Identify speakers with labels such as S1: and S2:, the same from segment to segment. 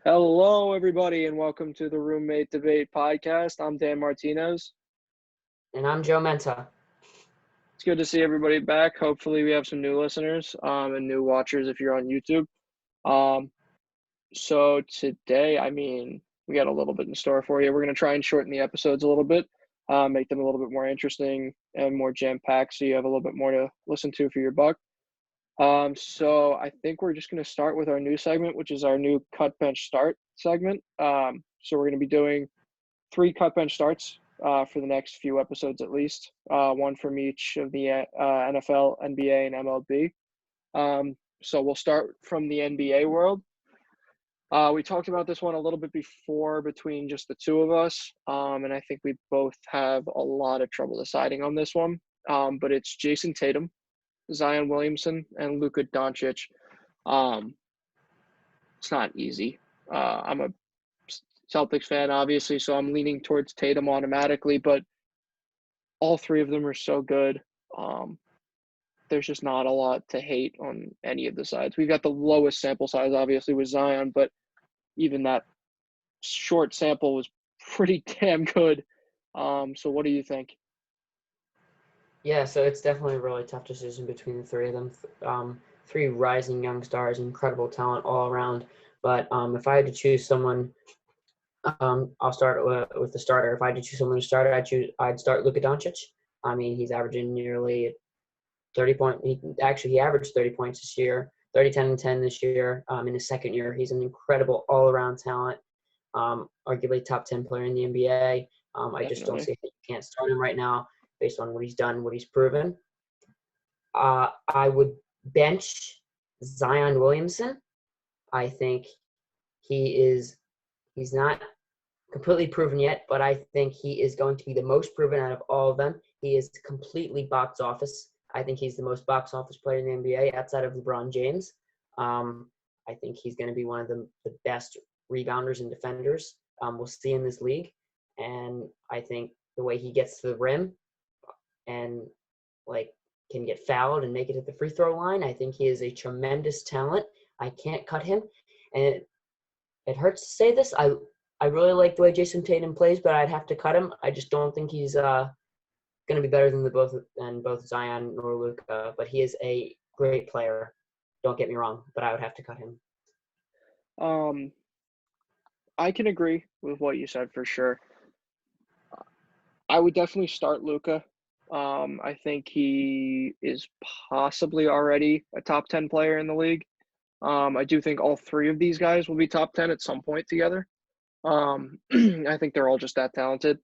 S1: Hello, everybody, and welcome to the Roommate Debate Podcast. I'm Dan Martinez.
S2: And I'm Joe Menta.
S1: It's good to see everybody back. Hopefully, we have some new listeners and new watchers if you're on YouTube. Um, so today, we got a little bit in store for you. We're going to try and shorten the episodes a little bit, make them a little bit more interesting and more jam-packed, so you have a little bit more to listen to for your buck. So I think we're just going to start with our new segment, which is our new cut bench start segment. So we're going to be doing 3 cut bench starts for the next few episodes at least, one from each of the NFL, NBA, and MLB. So we'll start from the NBA world. We talked about this one a little bit before between just the two of us, and I think we both have a lot of trouble deciding on this one. But it's Jayson Tatum, Zion Williamson, and Luka Doncic. It's not easy. I'm a Celtics fan, obviously, so I'm leaning towards Tatum automatically, but all three of them are so good. There's just not a lot to hate on any of the sides. We've got the lowest sample size, obviously, with Zion, but even that short sample was pretty damn good. So what do you think?
S2: Yeah, so it's definitely a really tough decision between the three of them. Three rising young stars, incredible talent all around. But if I had to choose someone, I'll start with the starter. If I had to choose someone to start, I'd start Luka Doncic. I mean, he's averaging nearly 30 points. He averaged 30 points this year, 30, 10, and 10 this year. In his second year, he's an incredible all-around talent. Arguably top 10 player in the NBA. I just don't
S1: Definitely.
S2: see that you can't start him right now based on what he's done, what he's proven. I would bench Zion Williamson. I think he's not completely proven yet, but I think he is going to be the most proven out of all of them. He is completely box office. I think he's the most box office player in the NBA outside of LeBron James. I think he's going to be one of the best rebounders and defenders we'll see in this league. And I think the way he gets to the rim and can get fouled and make it at the free throw line, I think he is a tremendous talent. I can't cut him. And it hurts to say this. I really like the way Jayson Tatum plays, but I'd have to cut him. I just don't think he's going to be better than both Zion or Luka. But he is a great player. Don't get me wrong, but I would have to cut him.
S1: Um, I can agree with what you said for sure. I would definitely start Luka. I think he is possibly already a top 10 player in the league. I do think all three of these guys will be top 10 at some point together. I think they're all just that talented.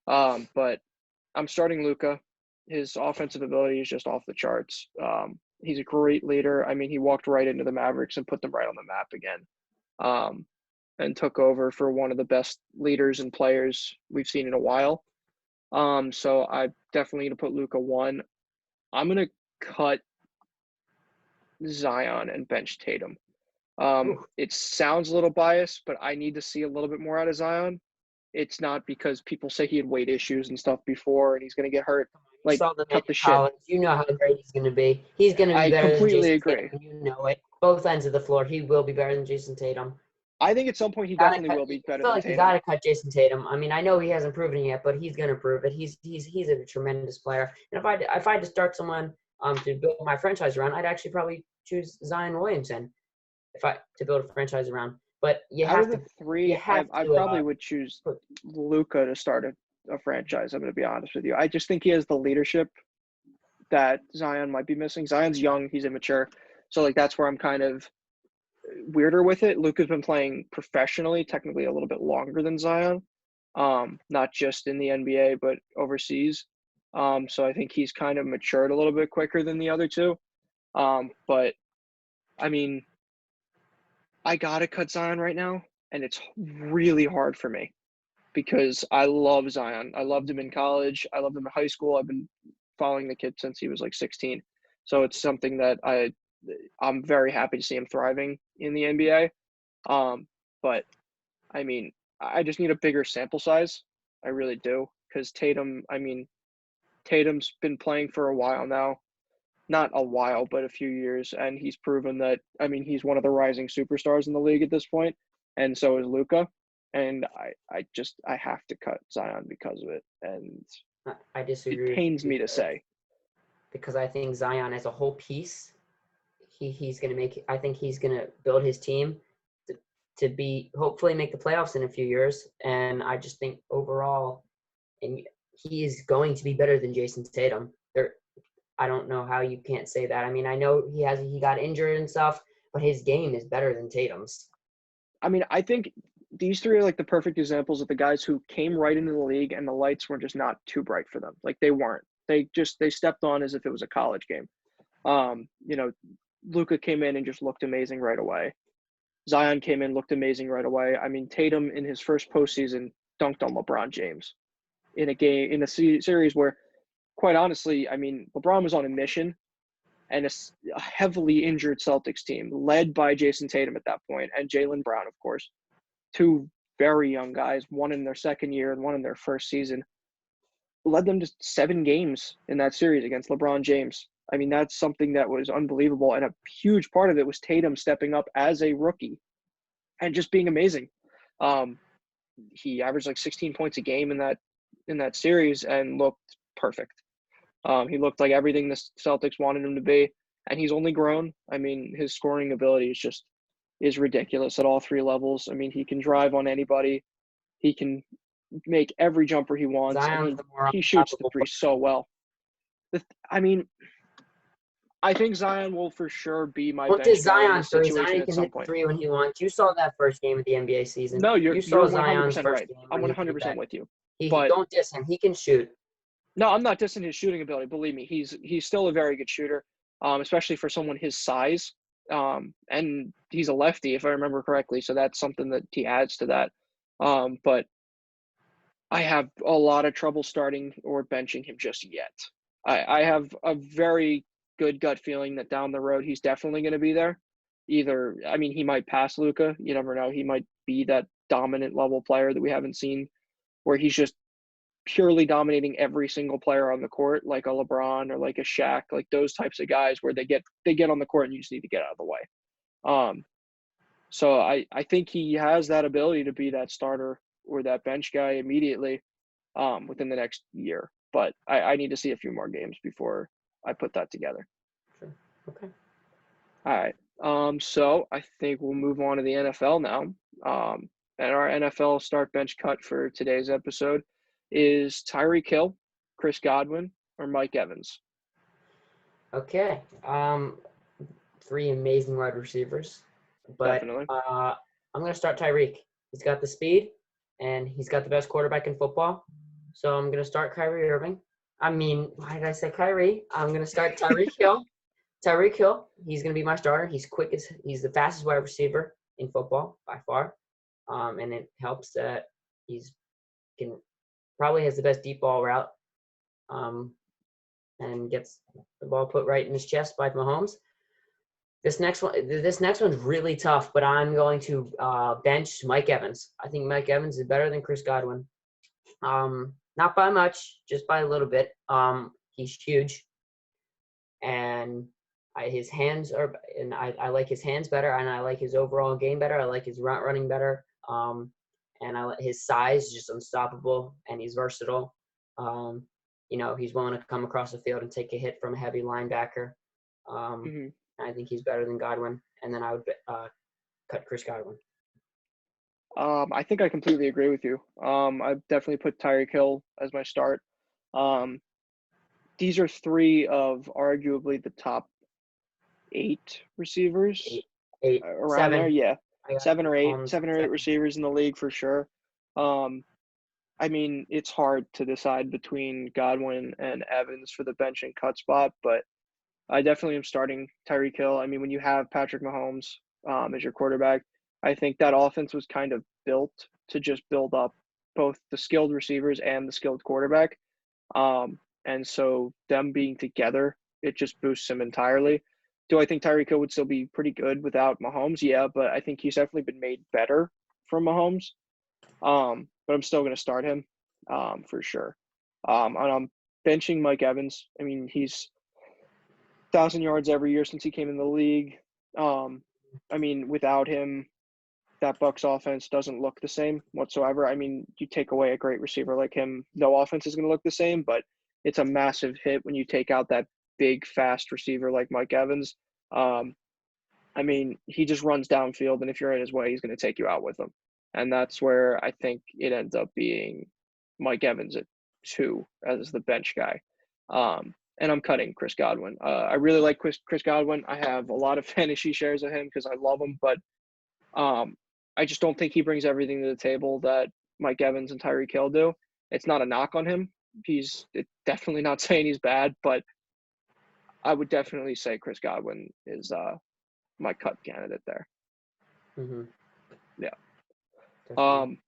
S1: But I'm starting Luka. His offensive ability is just off the charts. He's a great leader. I mean, he walked right into the Mavericks and put them right on the map again, and took over for one of the best leaders and players we've seen in a while. So I definitely going to put Luka one. I'm going to cut Zion and bench Tatum. It sounds a little biased, but I need to see a little bit more out of Zion. It's not because people say he had weight issues and stuff before and he's going to get hurt.
S2: You
S1: Like,
S2: saw the man
S1: cut
S2: in
S1: the shit.
S2: college. You know how great he's going to be. He's going to be
S1: I
S2: better than
S1: completely
S2: Jayson
S1: agree.
S2: Tatum. You know it. Both ends of the floor, he will be better than Jayson Tatum.
S1: I think at some point he definitely will be
S2: I
S1: better
S2: feel
S1: than
S2: like you
S1: Tatum.
S2: gotta cut Jayson Tatum. I mean, I know he hasn't proven it yet, but he's gonna prove it. He's a tremendous player. And if I had to start someone to build my franchise around, I'd actually probably choose Zion Williamson to build a franchise around. But
S1: Out of the
S2: you
S1: three,
S2: have
S1: I
S2: to
S1: probably would choose Luka to start a franchise. I'm going to be honest with you. I just think he has the leadership that Zion might be missing. Zion's young, he's immature. So, like, that's where I'm kind of weirder with it. Luka's been playing professionally, technically a little bit longer than Zion, not just in the NBA, but overseas. So I think he's kind of matured a little bit quicker than the other two. But, I mean, I got to cut Zion right now, and it's really hard for me because I love Zion. I loved him in college. I loved him in high school. I've been following the kid since he was like 16. So it's something that I'm very happy to see him thriving in the NBA. But I mean, I just need a bigger sample size. I really do because Tatum's been playing for a while now. Not a while, but a few years, and he's proven that. I mean, he's one of the rising superstars in the league at this point, and so is Luka. And I have to cut Zion because of it, and
S2: I
S1: it
S2: disagree with
S1: pains
S2: you
S1: me to say.
S2: because I think Zion as a whole piece, he's going to make. I think he's going to build his team to be hopefully make the playoffs in a few years. And I just think overall, and he is going to be better than Jason Tatum. I don't know how you can't say that. I mean, I know he got injured and stuff, but his game is better than Tatum's.
S1: I mean, I think these three are like the perfect examples of the guys who came right into the league and the lights were just not too bright for them. Like they weren't. They stepped on as if it was a college game. You know, Luka came in and just looked amazing right away. Zion came in, looked amazing right away. I mean, Tatum in his first postseason dunked on LeBron James in a series where, quite honestly, I mean, LeBron was on a mission, and a heavily injured Celtics team led by Jason Tatum at that point and Jaylen Brown, of course, two very young guys, one in their second year and one in their first season, led them to 7 games in that series against LeBron James. I mean, that's something that was unbelievable, and a huge part of it was Tatum stepping up as a rookie and just being amazing. He averaged like 16 points a game in that series and looked perfect. He looked like everything the Celtics wanted him to be, and he's only grown. I mean, his scoring ability is ridiculous at all 3 levels. I mean, he can drive on anybody. He can make every jumper he wants. I
S2: Zion's
S1: mean,
S2: the more
S1: he shoots the
S2: unstoppable
S1: three so well. I mean, I think Zion will for sure be my
S2: What does
S1: bench guy in
S2: Zion
S1: this
S2: three?
S1: situation
S2: Zion
S1: at
S2: can
S1: some
S2: hit the
S1: point.
S2: three when he wants. You saw that first game of the NBA season.
S1: No,
S2: You
S1: you're
S2: saw Zion's
S1: 100%
S2: first
S1: right.
S2: game
S1: I'm
S2: when he did
S1: 100%
S2: that.
S1: with you.
S2: He
S1: But
S2: don't diss him. He can shoot.
S1: no, I'm not dissing his shooting ability. Believe me, he's still a very good shooter, especially for someone his size. And he's a lefty, if I remember correctly, so that's something that he adds to that. But I have a lot of trouble starting or benching him just yet. I have a very good gut feeling that down the road he's definitely going to be there. Either, I mean, he might pass Luka. You never know. He might be that dominant level player that we haven't seen, where he's just purely dominating every single player on the court, like a LeBron or like a Shaq, like those types of guys where they get on the court and you just need to get out of the way. So I think he has that ability to be that starter or that bench guy immediately within the next year. But I need to see a few more games before I put that together.
S2: Sure. Okay.
S1: All right. So I think we'll move on to the NFL now. And our NFL start bench cut for today's episode is Tyreek Hill, Chris Godwin, or Mike Evans.
S2: Okay. 3 amazing wide receivers, but
S1: Definitely.
S2: I'm gonna start Tyreek. He's got the speed, and he's got the best quarterback in football. So I'm gonna start Kyrie Irving. I mean, why did I say Kyrie? I'm gonna start Tyreek Hill. Tyreek Hill. He's gonna be my starter. He's he's the fastest wide receiver in football by far. And it helps that he's probably has the best deep ball route. And gets the ball put right in his chest by Mahomes. This next one's really tough, but I'm going to bench Mike Evans. I think Mike Evans is better than Chris Godwin. Not by much, just by a little bit. He's huge, and his hands are, and I like his hands better, and I like his overall game better. I like his route running better. And I like his size is just unstoppable, and he's versatile. He's willing to come across the field and take a hit from a heavy linebacker. I think he's better than Godwin, and then I would cut Chris Godwin.
S1: I think I completely agree with you. I've definitely put Tyreek Hill as my start. These are 3 of arguably the top 8 receivers around
S2: 7.
S1: there. Yeah, 7 or 8
S2: 7.
S1: receivers in the league for sure. I mean, it's hard to decide between Godwin and Evans for the bench and cut spot, but I definitely am starting Tyreek Hill. I mean, when you have Patrick Mahomes as your quarterback, I think that offense was kind of built to just build up both the skilled receivers and the skilled quarterback. And so them being together, it just boosts him entirely. Do I think Tyreek Hill would still be pretty good without Mahomes? Yeah, but I think he's definitely been made better from Mahomes. But I'm still going to start him for sure. And I'm benching Mike Evans. I mean, he's 1,000 yards every year since he came in the league. I mean, without him, that Bucks offense doesn't look the same whatsoever. I mean, you take away a great receiver like him, no offense is going to look the same, but it's a massive hit when you take out that big, fast receiver like Mike Evans. I mean, he just runs downfield, and if you're in his way, he's going to take you out with him. And that's where I think it ends up being Mike Evans at 2 as the bench guy. And I'm cutting Chris Godwin. I really like Chris Godwin. I have a lot of fantasy shares of him because I love him, but I just don't think he brings everything to the table that Mike Evans and Tyreek Hill do. It's not a knock on him. He's definitely not saying he's bad, but I would definitely say Chris Godwin is my cut candidate there.
S2: Mm-hmm.
S1: Yeah.
S2: Definitely.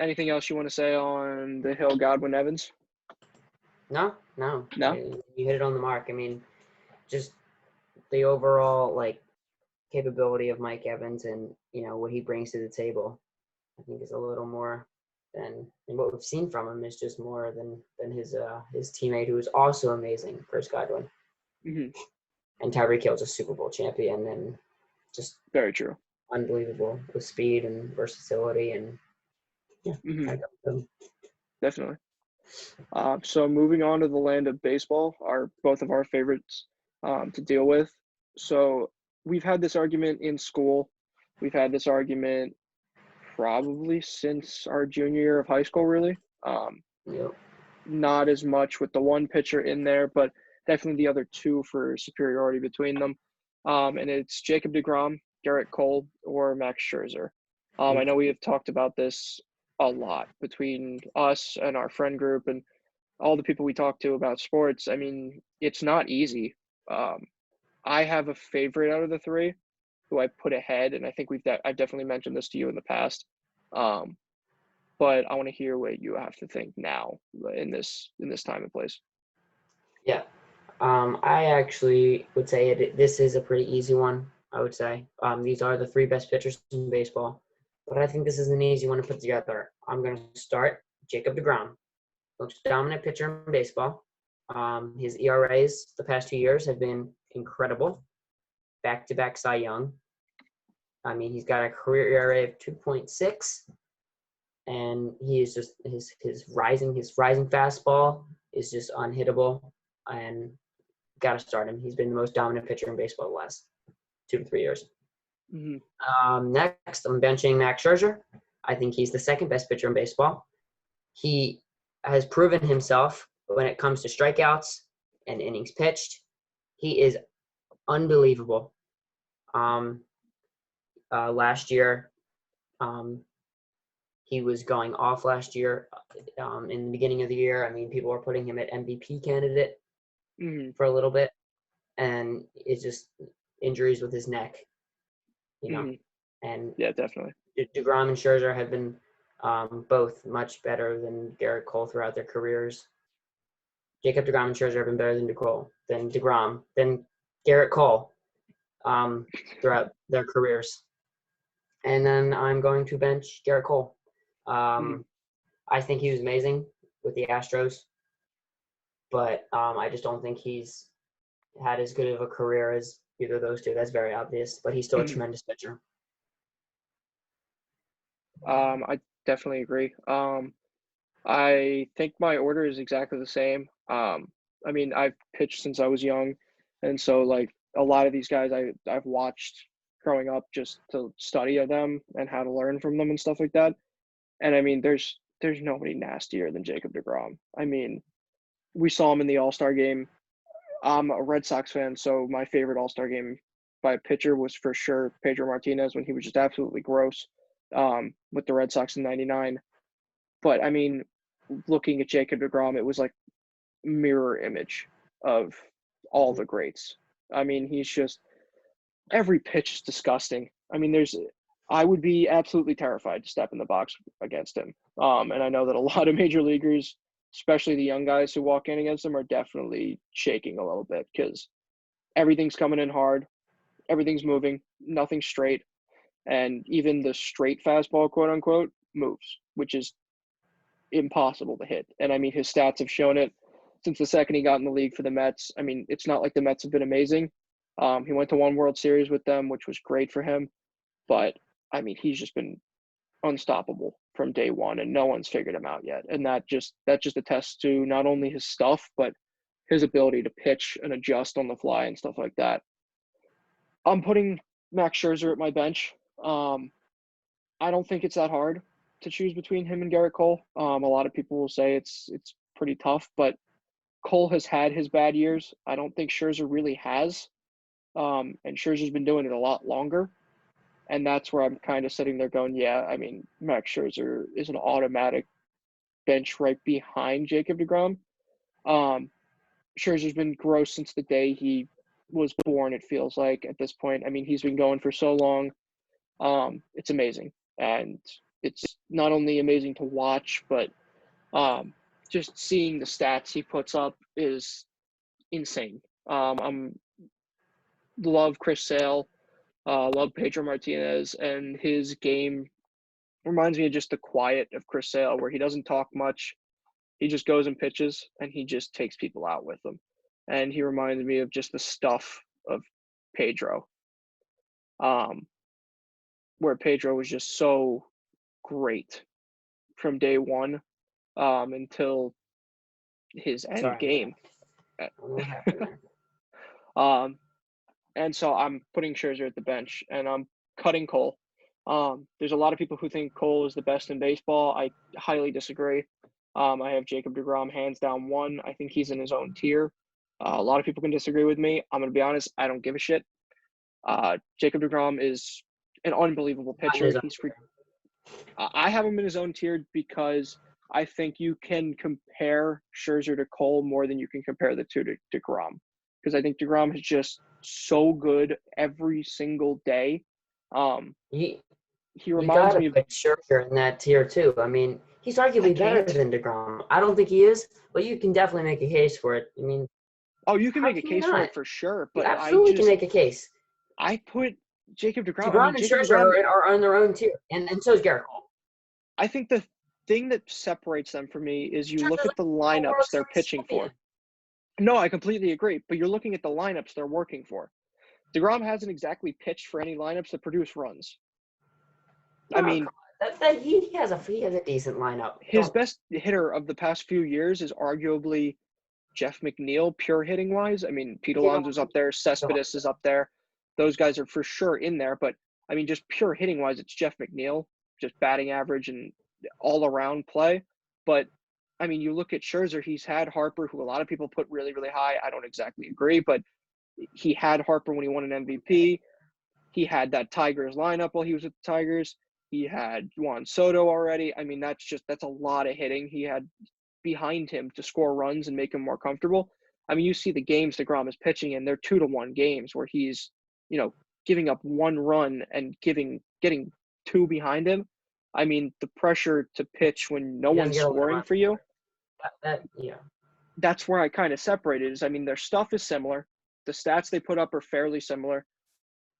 S1: Anything else you want to say on the Hill, Godwin, Evans?
S2: No.
S1: No?
S2: You hit it on the mark. I mean, just the overall capability of Mike Evans and what he brings to the table, I think is a little more than what we've seen from him is just more than his teammate who is also amazing, Chris Godwin.
S1: Mm-hmm.
S2: And Tyreek Hill's a Super Bowl champion and just
S1: very true,
S2: unbelievable with speed and versatility and
S1: definitely. So moving on to the land of baseball, are both of our favorites to deal with. So we've had this argument in school. We've had this argument probably since our junior year of high school, really.
S2: Yep.
S1: Not as much with the one pitcher in there, but definitely the other two for superiority between them. And it's Jacob deGrom, Garrett Cole, or Max Scherzer. I know we have talked about this a lot between us and our friend group and all the people we talk to about sports. I mean, it's not easy. I have a favorite out of the three who I put ahead, and I think I've definitely mentioned this to you in the past. But I want to hear what you have to think now in this time and place.
S2: Yeah. I actually would say this is a pretty easy one, I would say. These are the 3 best pitchers in baseball, but I think this is an easy one to put together. I'm going to start Jacob deGrom, most dominant pitcher in baseball. His ERAs the past 2 years have been incredible. Back-to-back Cy Young. I mean, he's got a career ERA of 2.6, and he is just his rising fastball is just unhittable, and got to start him. He's been the most dominant pitcher in baseball the last 2 to 3 years.
S1: Mm-hmm.
S2: Next, I'm benching Max Scherzer. I think he's the second best pitcher in baseball. He has proven himself when it comes to strikeouts and innings pitched. He is unbelievable. Last year, he was going off last year in the beginning of the year. I mean, people were putting him at MVP candidate for a little bit, and it's just injuries with his neck, And
S1: yeah, definitely.
S2: deGrom and Scherzer have been both much better than Garrett Cole throughout their careers. Jacob deGrom and Scherzer have been better than deGrom, than Garrett Cole throughout their careers. And then I'm going to bench Garrett Cole. I think he was amazing with the Astros, but I just don't think he's had as good of a career as either of those two. That's very obvious, but he's still a tremendous pitcher.
S1: I definitely agree. I think my order is exactly the same. I mean, I've pitched since I was young, and so like a lot of these guys I've watched growing up just to study them and how to learn from them and stuff like that. And I mean, there's nobody nastier than Jacob deGrom. I mean, we saw him in the All-Star game. I'm a Red Sox fan, so my favorite All-Star game by a pitcher was for sure Pedro Martinez when he was just absolutely gross with the Red Sox in '99. But I mean, looking at Jacob deGrom, it was like mirror image of all the greats. I mean, he's just every pitch is disgusting. I mean, I would be absolutely terrified to step in the box against him. And I know that a lot of major leaguers, especially the young guys who walk in against him, are definitely shaking a little bit because everything's coming in hard, everything's moving, nothing's straight, and even the straight fastball, quote unquote, moves, which is impossible to hit. And I mean, his stats have shown it since the second he got in the league for the Mets. I mean, it's not like the Mets have been amazing. He went to one World Series with them, which was great for him. but I mean, he's just been unstoppable from day one, and no one's figured him out yet. And that just attests to not only his stuff, but his ability to pitch and adjust on the fly and stuff like that. I'm putting Max Scherzer at my bench. I don't think it's that hard to choose between him and Garrett Cole. A lot of people will say it's pretty tough, but Cole has had his bad years. I don't think Scherzer really has. And Scherzer's been doing it a lot longer. And that's where I'm kind of sitting there going, yeah, I mean, Max Scherzer is an automatic bench right behind Jacob deGrom. Scherzer's been gross since the day he was born, it feels like, at this point. I mean, he's been going for so long. It's amazing. And it's not only amazing to watch, but just seeing the stats he puts up is insane. I'm love Chris Sale, love Pedro Martinez, and his game reminds me of just the quiet of Chris Sale, where he doesn't talk much. He just goes and pitches, and he just takes people out with him. And he reminds me of just the stuff of Pedro, where Pedro was just so great from day one until his end
S2: Sorry.
S1: game.
S2: What happened there?
S1: And so I'm putting Scherzer at the bench, and I'm cutting Cole. There's a lot of people who think Cole is the best in baseball. I highly disagree. I have Jacob deGrom hands down one. I think he's in his own tier. A lot of people can disagree with me. I'm going to be honest. I don't give a shit. Jacob deGrom is an unbelievable pitcher. I have him in his own tier because I think you can compare Scherzer to Cole more than you can compare the two to deGrom. Because I think deGrom is just so good every single day. He reminds me of
S2: put Scherzer in that tier too. I mean, he's arguably better than deGrom. I don't think he is, but you can definitely make a case for it. I mean,
S1: you can make a case for it for sure, but
S2: you absolutely can make a case.
S1: I put Jacob deGrom.
S2: deGrom and Scherzer are on their own tier, and so is Garrett Cole.
S1: I think the thing that separates them for me is you look at the lineups they're pitching for. No, I completely agree, but you're looking at the lineups they're working for. deGrom hasn't exactly pitched for any lineups that produce runs.
S2: No, I mean, he has a decent lineup.
S1: His best hitter of the past few years is arguably Jeff McNeil, pure hitting wise. I mean, Pete Alonso's up there, Cespedes is up there. Those guys are for sure in there, but I mean, just pure hitting wise, it's Jeff McNeil, just batting average and all around play. But I mean, you look at Scherzer, he's had Harper, who a lot of people put really, really high. I don't exactly agree, but he had Harper when he won an MVP. He had that Tigers lineup while he was with the Tigers. He had Juan Soto already. I mean, that's a lot of hitting he had behind him to score runs and make him more comfortable. I mean, you see the games deGrom is pitching in, they're 2-1 games where he's, giving up one run and getting two behind him. I mean, the pressure to pitch when no one's scoring for you. That's where I kind of separated is, I mean, their stuff is similar. The stats they put up are fairly similar,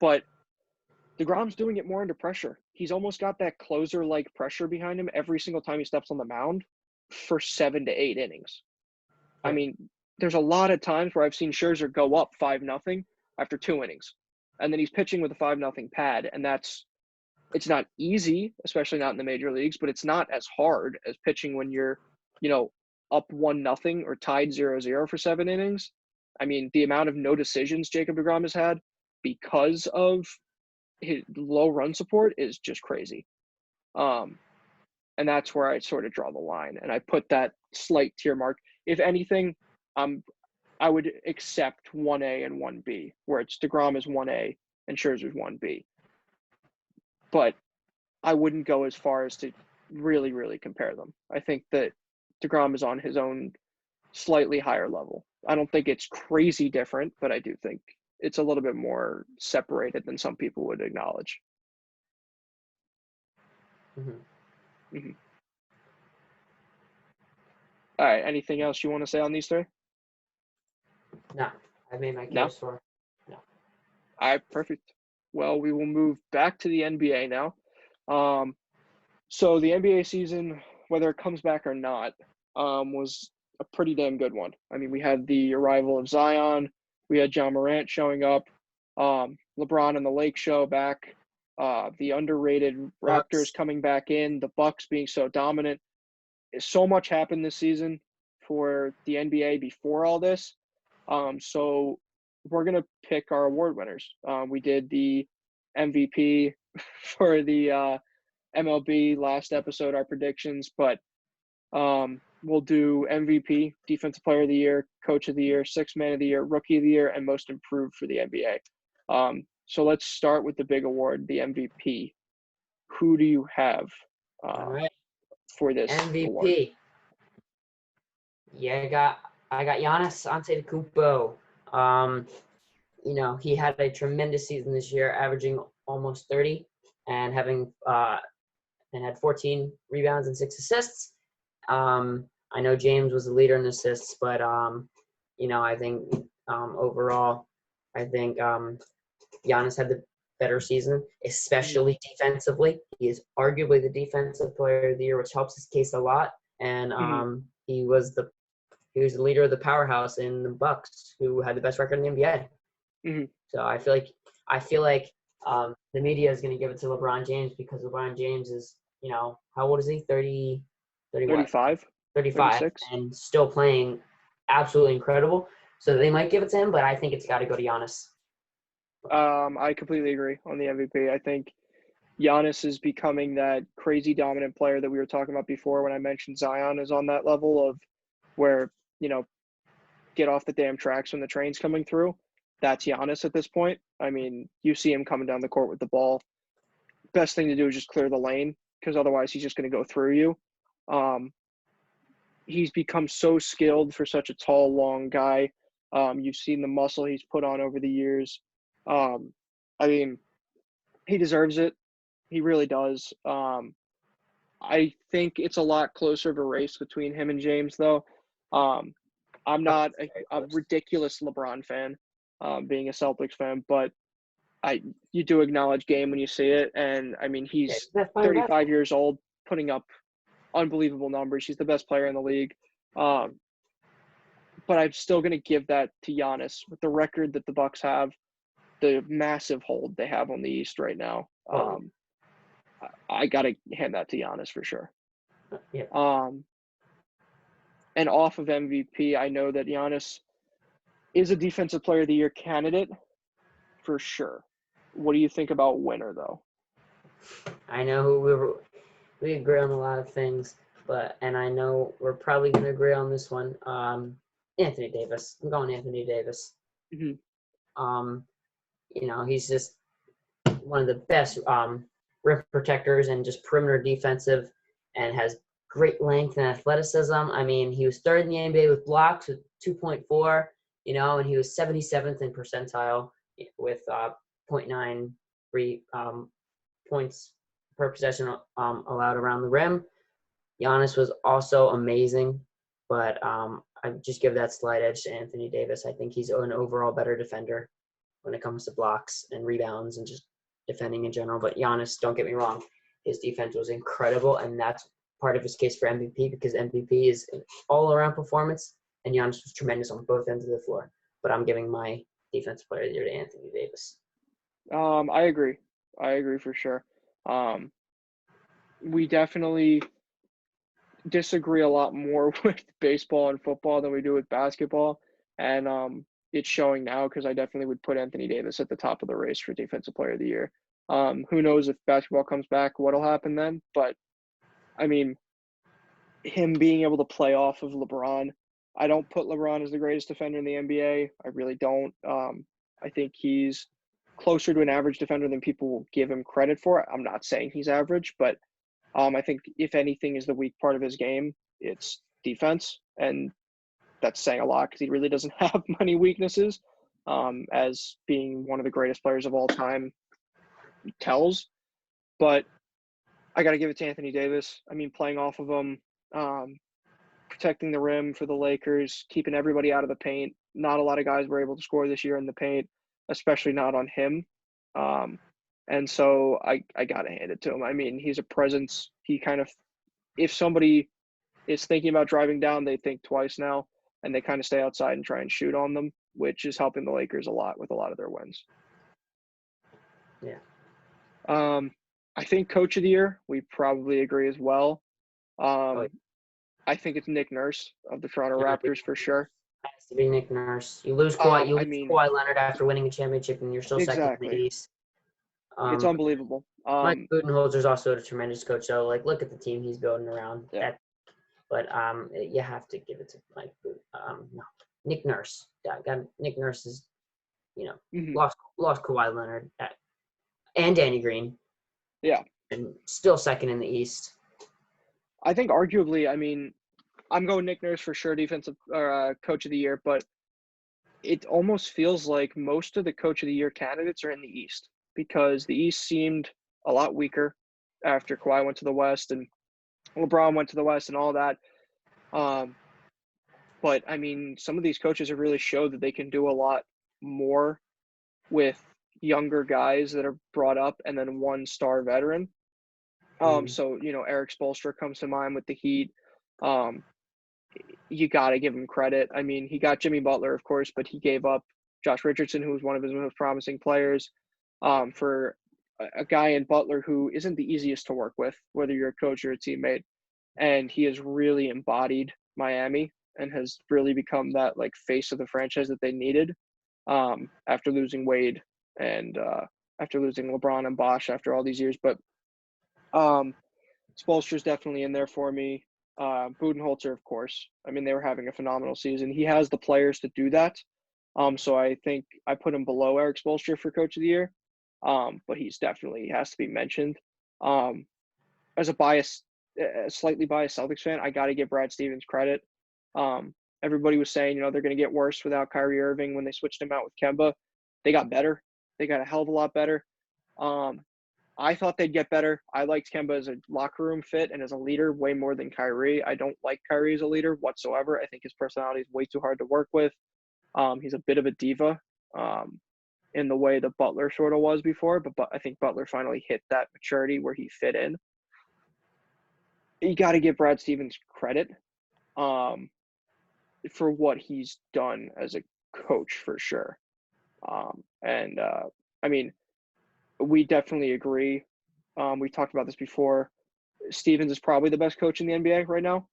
S1: but deGrom's doing it more under pressure. He's almost got that closer-like pressure behind him every single time he steps on the mound for 7 to 8 innings. I mean, there's a lot of times where I've seen Scherzer go up 5-0 after 2 innings, and then he's pitching with a 5-0 pad, and it's not easy, especially not in the major leagues, but it's not as hard as pitching when you're, up 1-0 or tied 0-0 for 7 innings. I mean, the amount of no decisions Jacob deGrom has had because of his low run support is just crazy. And that's where I sort of draw the line. And I put that slight tier mark. If anything, I would accept 1A and 1B, where it's deGrom is 1A and Scherzer's 1B. But I wouldn't go as far as to really, really compare them. I think that deGrom is on his own slightly higher level. I don't think it's crazy different, but I do think it's a little bit more separated than some people would acknowledge.
S2: Mm-hmm.
S1: Mm-hmm. All right. Anything else you want to say on these three?
S2: No, I made my case for. No.
S1: All right. Perfect. Well, we will move back to the NBA now. So the NBA season, whether it comes back or not, was a pretty damn good one. I mean, we had the arrival of Zion. We had John Morant showing up. LeBron and the Lake Show back. the underrated Raptors
S2: Bucks.
S1: coming back in, the Bucks being so dominant. So much happened this season for the NBA before all this. So we're gonna pick our award winners. We did the MVP for the MLB last episode, our predictions, but we'll do MVP, Defensive Player of the Year, Coach of the Year, Sixth Man of the Year, Rookie of the Year, and Most Improved for the NBA. So let's start with the big award, the MVP. Who do you have
S2: All right.
S1: for this award?
S2: MVP. Yeah, I got Giannis Antetokounmpo. He had a tremendous season this year, averaging almost 30 and had 14 rebounds and 6 assists. I know James was the leader in assists, but I think overall, Giannis had the better season, especially defensively. He is arguably the defensive player of the year, which helps his case a lot. And he was the leader of the powerhouse in the Bucks, who had the best record in the NBA.
S1: Mm-hmm.
S2: So I feel like the media is going to give it to LeBron James because LeBron James is, how old is he? 30
S1: 35.
S2: 35
S1: 36.
S2: and still playing absolutely incredible. So they might give it to him, but I think it's got to go to Giannis.
S1: I completely agree on the MVP. I think Giannis is becoming that crazy dominant player that we were talking about before when I mentioned Zion is on that level of where, get off the damn tracks when the train's coming through. That's Giannis at this point. I mean, you see him coming down the court with the ball. Best thing to do is just clear the lane because otherwise he's just going to go through you. He's become so skilled for such a tall, long guy. You've seen the muscle he's put on over the years. I mean, he deserves it. He really does. I think it's a lot closer of a race between him and James, though. I'm not a ridiculous LeBron fan, being a Celtics fan, but you do acknowledge game when you see it. And, I mean, he's 35 years old, putting up unbelievable numbers. He's the best player in the league. But I'm still going to give that to Giannis with the record that the Bucks have, the massive hold they have on the East right now. I got to hand that to Giannis for sure.
S2: Yeah.
S1: And off of MVP, I know that Giannis is a Defensive Player of the Year candidate for sure. What do you think about winner, though?
S2: I know we agree on a lot of things, and I know we're probably going to agree on this one. Anthony Davis. I'm going Anthony Davis.
S1: Mm-hmm.
S2: He's just one of the best rim protectors and just perimeter defensive, and has great length and athleticism. I mean, he was third in the NBA with blocks with 2.4, and he was 77th in percentile with 0.93 points per possession allowed around the rim. Giannis was also amazing, but I just give that slight edge to Anthony Davis. I think he's an overall better defender when it comes to blocks and rebounds and just defending in general. But Giannis, don't get me wrong, his defense was incredible, and that's part of his case for MVP because MVP is an all-around performance, and Giannis was tremendous on both ends of the floor. But I'm giving my defensive player of the year to Anthony Davis.
S1: I agree. I agree for sure. We definitely disagree a lot more with baseball and football than we do with basketball. And it's showing now because I definitely would put Anthony Davis at the top of the race for Defensive Player of the Year. Who knows if basketball comes back, what'll happen then? But, I mean, him being able to play off of LeBron, I don't put LeBron as the greatest defender in the NBA. I really don't. I think he's closer to an average defender than people will give him credit for. I'm not saying he's average, but I think if anything is the weak part of his game, it's defense. And that's saying a lot because he really doesn't have many weaknesses, as being one of the greatest players of all time tells. But I got to give it to Anthony Davis. I mean, playing off of him, protecting the rim for the Lakers, keeping everybody out of the paint. Not a lot of guys were able to score this year in the paint, especially not on him. And so I got to hand it to him. I mean, he's a presence. He kind of, if somebody is thinking about driving down, they think twice now, and they kind of stay outside and try and shoot on them, which is helping the Lakers a lot with a lot of their wins.
S2: Yeah.
S1: Um, I think coach of the year, we probably agree as well.
S2: Oh,
S1: Um, I think it's Nick Nurse of the Toronto
S2: yeah,
S1: Raptors for sure.
S2: has to be Nick Nurse. You lose Kawhi. You
S1: I
S2: lose
S1: mean,
S2: Kawhi Leonard after winning a championship, and you're still second in the
S1: exactly.
S2: East.
S1: It's
S2: Um,
S1: unbelievable.
S2: Mike Budenholzer's also a tremendous coach. So, like, look at the team he's building around
S1: Yeah.
S2: that. But you have to give it to Mike no, Nick Nurse. Yeah, Nick Nurse is,
S1: Mhm.
S2: lost Kawhi Leonard and Danny Green,
S1: Yeah.
S2: and still second in the East.
S1: I think arguably, I mean, I'm going Nick Nurse for sure, defensive coach of the year, but it almost feels like most of the coach of the year candidates are in the East because the East seemed a lot weaker after Kawhi went to the West and LeBron went to the West and all that. Um, but I mean, some of these coaches have really showed that they can do a lot more with younger guys that are brought up and then one star veteran.
S2: Mm.
S1: So Eric Spoelstra comes to mind with the Heat. Um, you got to give him credit. I mean, he got Jimmy Butler, of course, but he gave up Josh Richardson, who was one of his most promising players, for a guy in Butler who isn't the easiest to work with, whether you're a coach or a teammate. And he has really embodied Miami and has really become that like face of the franchise that they needed after losing Wade and after losing LeBron and Bosh after all these years. But Spoelstra's definitely in there for me. Budenholzer, of course. I mean, they were having a phenomenal season. He has the players to do that. So I think I put him below Eric Spoelstra for Coach of the Year. But he's definitely has to be mentioned. Um, as a slightly biased Celtics fan, I got to give Brad Stevens credit. Everybody was saying, they're going to get worse without Kyrie Irving when they switched him out with Kemba. They got better. They got a hell of a lot better. Um, I thought they'd get better. I liked Kemba as a locker room fit and as a leader way more than Kyrie. I don't like Kyrie as a leader whatsoever. I think his personality is way too hard to work with. He's a bit of a diva in the way that Butler sort of was before, but I think Butler finally hit that maturity where he fit in. You got to give Brad Stevens credit um, for what he's done as a coach for sure. I mean, we definitely agree. We talked about this before. Stevens is probably the best coach in the NBA right now.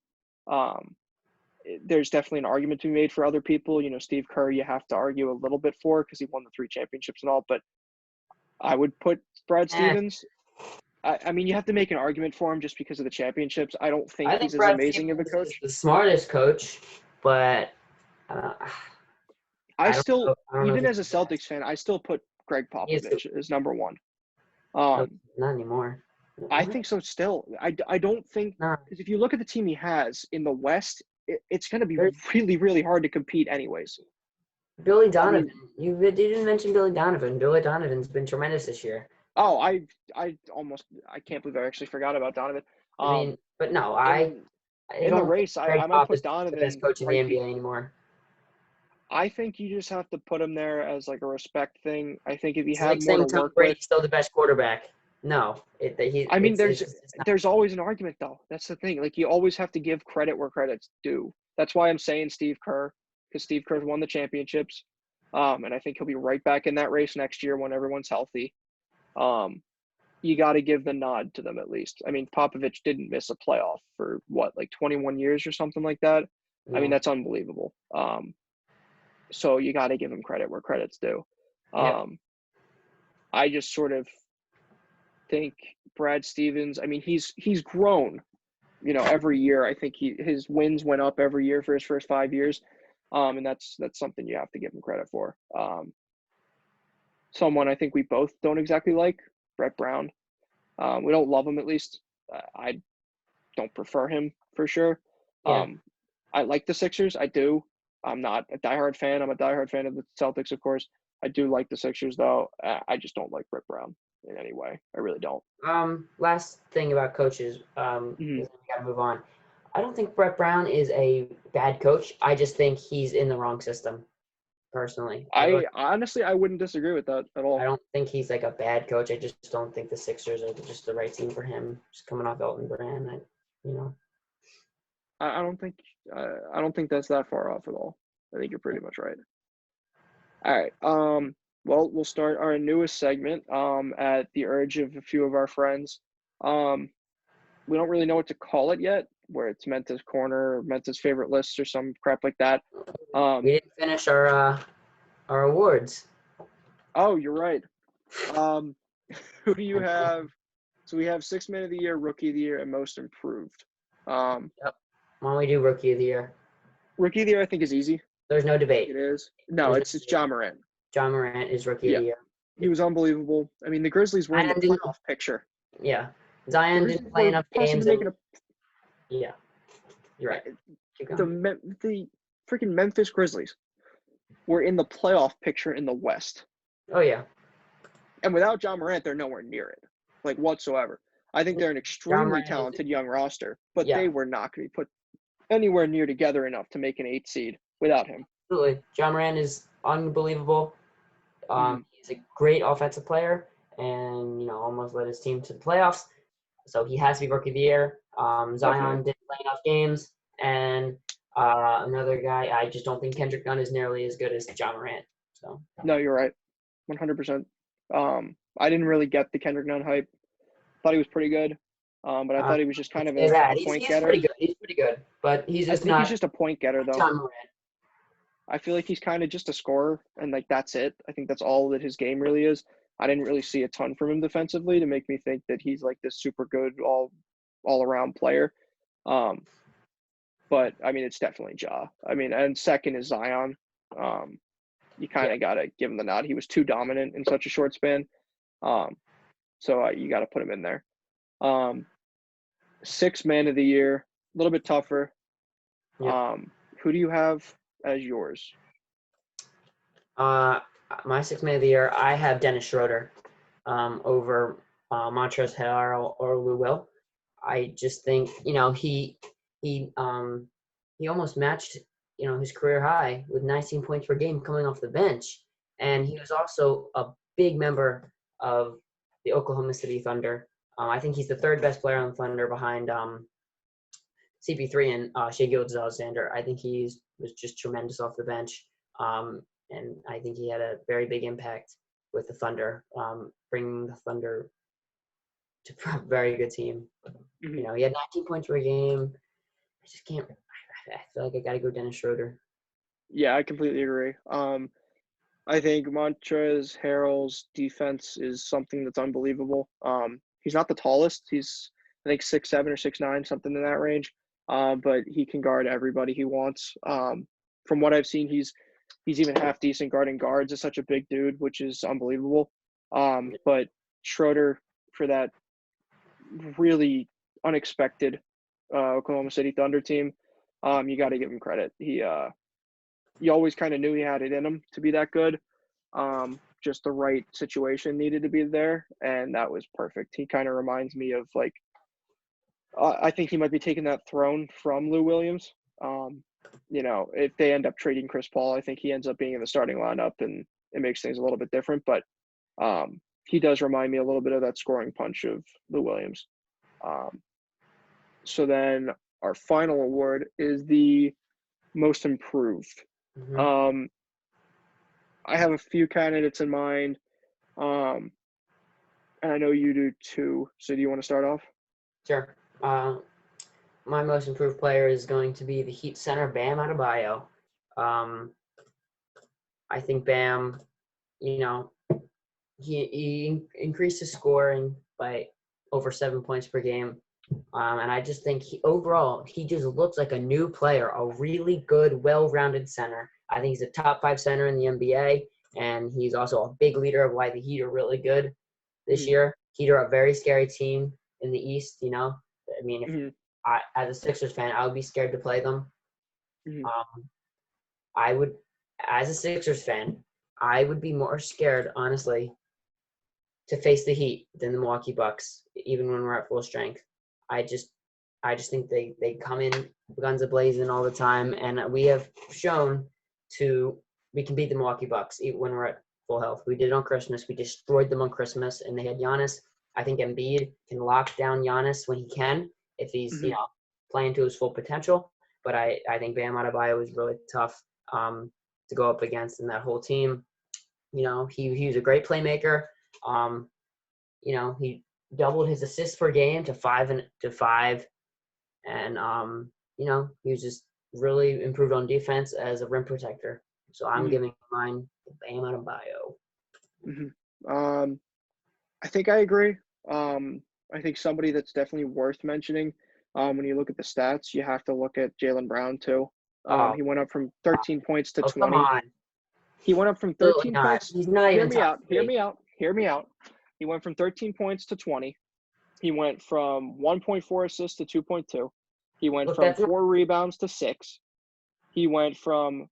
S1: Um, there's definitely an argument to be made for other people. Steve Kerr, you have to argue a little bit for because he won the 3 championships and all. But I would put Brad
S2: Eh,
S1: Stevens. I mean, you have to make an argument for him just because of the championships. I don't think
S2: I
S1: he's
S2: think
S1: as
S2: Brad
S1: amazing of a
S2: Stevens is
S1: coach.
S2: the smartest coach, but uh,
S1: I still,
S2: I don't know if
S1: even
S2: he's
S1: as a
S2: the best.
S1: Celtics fan, I still put Greg
S2: He is the,
S1: Popovich as number one.
S2: no,
S1: Um,
S2: not anymore.
S1: I
S2: What?
S1: think so still. I don't think
S2: No,
S1: because if you look at the team he has in the West, it's going to be
S2: there's
S1: really, really hard to compete anyways.
S2: Billy
S1: I
S2: Donovan.
S1: mean,
S2: You didn't mention Billy Donovan. Billy Donovan's been tremendous this year.
S1: oh, I can't believe I actually forgot about Donovan.
S2: I
S1: Um,
S2: mean, but no,
S1: in
S2: I
S1: in the
S2: don't think
S1: race,
S2: Greg
S1: I might
S2: Pop is
S1: put
S2: the best
S1: Donovan
S2: coach in the
S1: right.
S2: NBA anymore.
S1: I think you just have to put him there as like a respect thing. I think if you
S2: It's
S1: have
S2: like
S1: more to
S2: saying Tom
S1: work with,
S2: Brady's still the best quarterback. No,
S1: I mean,
S2: it's not.
S1: there's always an argument though. That's the thing. Like you always have to give credit where credit's due. That's why I'm saying Steve Kerr because Steve Kerr's won the championships, and I think he'll be right back in that race next year when everyone's healthy. Um, you got to give the nod to them at least. I mean, Popovich didn't miss a playoff for what, like 21 years or something like that. I mean,
S2: Yeah.
S1: that's unbelievable. So you got to give him credit where credit's due.
S2: Yep.
S1: Um, I just sort of think Brad Stevens. I mean, he's grown. Every year. I think his wins went up every year for his first 5 years, and that's something you have to give him credit for. Someone I think we both don't exactly like, Brett Brown. We don't love him at least. I don't prefer him for sure.
S2: Yeah.
S1: I like the Sixers. I do. I'm not a diehard fan. I'm a diehard fan of the Celtics, of course. I do like the Sixers, though. I just don't like Brett Brown in any way. I really don't.
S2: Last thing about coaches,
S1: Mhm.
S2: because we got to move on. I don't think Brett Brown is a bad coach. I just think he's in the wrong system, personally.
S1: I honestly, I wouldn't disagree with that at
S2: I
S1: all.
S2: don't think he's like a bad coach. I just don't think the Sixers are just the right team for him. Just coming off Elton Brand, you know.
S1: I don't think I don't think that's that far off at all. I think you're pretty much right. All right. Well, we'll start our newest segment at the urge of a few of our friends. Um, we don't really know what to call it yet, where it's Menta's Corner or Menta's Favorite List or some crap like that.
S2: We didn't finish our awards.
S1: Oh, you're right. Um, who do you have? So we have Sixth Man of the Year, Rookie of the Year, and Most Improved. Um,
S2: Yep. Why don't we do Rookie of the Year?
S1: Rookie of the Year, I think, is easy.
S2: There's no debate.
S1: It is. No,
S2: There's no
S1: it's
S2: debate.
S1: Ja Morant.
S2: Ja Morant is Rookie of
S1: Yeah,
S2: the Year.
S1: he was unbelievable. I mean, the Grizzlies were in the
S2: Zion didn't-
S1: playoff picture.
S2: Yeah.
S1: The
S2: Zion
S1: Grizzlies
S2: didn't play
S1: were
S2: enough
S1: possibly
S2: games.
S1: making
S2: Yeah. You're right. Keep going.
S1: the freaking Memphis Grizzlies were in the playoff picture in the West.
S2: Oh, yeah.
S1: And without Ja Morant, they're nowhere near it, like whatsoever. I think they're an extremely
S2: Morant is-
S1: talented young roster, but
S2: Yeah.
S1: they were not going to be put anywhere near together enough to make an 8 seed without him.
S2: Absolutely. Ja Morant is unbelievable. He's a great offensive player and, almost led his team to the playoffs. So he has to be Rookie of the Year. Zion
S1: Definitely.
S2: didn't play enough games. And another guy, I just don't think Kendrick Nunn is nearly as good as Ja Morant. So
S1: No, you're right, 100%. I didn't really get the Kendrick Nunn hype. Thought he was pretty good, but I thought he was just kind of a point
S2: he's
S1: getter.
S2: pretty good. He's pretty good, but he's just not.
S1: He's just a point getter, though.
S2: Ja Morant.
S1: I feel like he's kind of just a scorer, and like that's it. I think that's all that his game really is. I didn't really see a ton from him defensively to make me think that he's like this super good all around player. But I mean, it's definitely Ja. I mean, and second is Zion. You kind of got to give him the nod. He was too dominant in such a short span. So you got to put him in there. Sixth Man of the Year, a little bit tougher.
S2: Yeah.
S1: Who do you have as yours?
S2: My Sixth Man of the Year, I have Dennis Schroeder over Montrezl Harrell or Lou Will. I just think he almost matched his career high with 19 points per game coming off the bench, and he was also a big member of the Oklahoma City Thunder. I think he's the third best player on the Thunder behind CP3 and Shai Gilgeous-Alexander. I think he was just tremendous off the bench, and I think he had a very big impact with the Thunder, bringing the Thunder to a very good team.
S1: Mm-hmm.
S2: He had 19 points per game. I just can't. I feel like I got to go Dennis Schroeder.
S1: Yeah, I completely agree. I think Montrezl Harrell's defense is something that's unbelievable. He's not the tallest. He's, I think, 6'7" or 6'9", something in that range. But he can guard everybody he wants. From what I've seen, he's even half decent guarding guards. Is such a big dude, which is unbelievable. But Schroeder, for that really unexpected Oklahoma City Thunder team, you got to give him credit. You always kind of knew he had it in him to be that good. Just the right situation needed to be there, and that was perfect. He kind of reminds me of like, I think he might be taking that throne from Lou Williams. If they end up trading Chris Paul, I think he ends up being in the starting lineup, and it makes things a little bit different. But he does remind me a little bit of that scoring punch of Lou Williams. So then our final award is the Most Improved.
S2: Mm-hmm.
S1: I have a few candidates in mind, and I know you do too. So do you want to start off?
S2: Sure. My most improved player is going to be the Heat center, Bam Adebayo. I think Bam, he increased his scoring by over 7 points per game. And I just think overall, he just looks like a new player, a really good, well-rounded center. I think he's a top 5 center in the NBA, and he's also a big leader of why the Heat are really good this year. Heat are a very scary team in the East, I mean, if as a Sixers fan, I would be scared to play them. I would, as a Sixers fan, I would be more scared, honestly, to face the Heat than the Milwaukee Bucks, even when we're at full strength. I just think they come in guns a-blazing all the time, and we have shown we can beat the Milwaukee Bucks even when we're at full health. We did it on Christmas. We destroyed them on Christmas, and they had Giannis. I think Embiid can lock down Giannis when he can, if he's playing to his full potential. But I think Bam Adebayo is really tough to go up against in that whole team. He was a great playmaker. He doubled his assists per game to five, and he was just really improved on defense as a rim protector. So I'm giving mine Bam Adebayo.
S1: I think I agree. I think somebody that's definitely worth mentioning. When you look at the stats, you have to look at Jaylen Brown too. He went up from 13 points to 20.
S2: Come on.
S1: He went up from 13 points.
S2: He's not even
S1: Hear me out. He went from 13 points to 20. He went from 1.4 assists to 2.2. He went from 4 rebounds to 6. He went from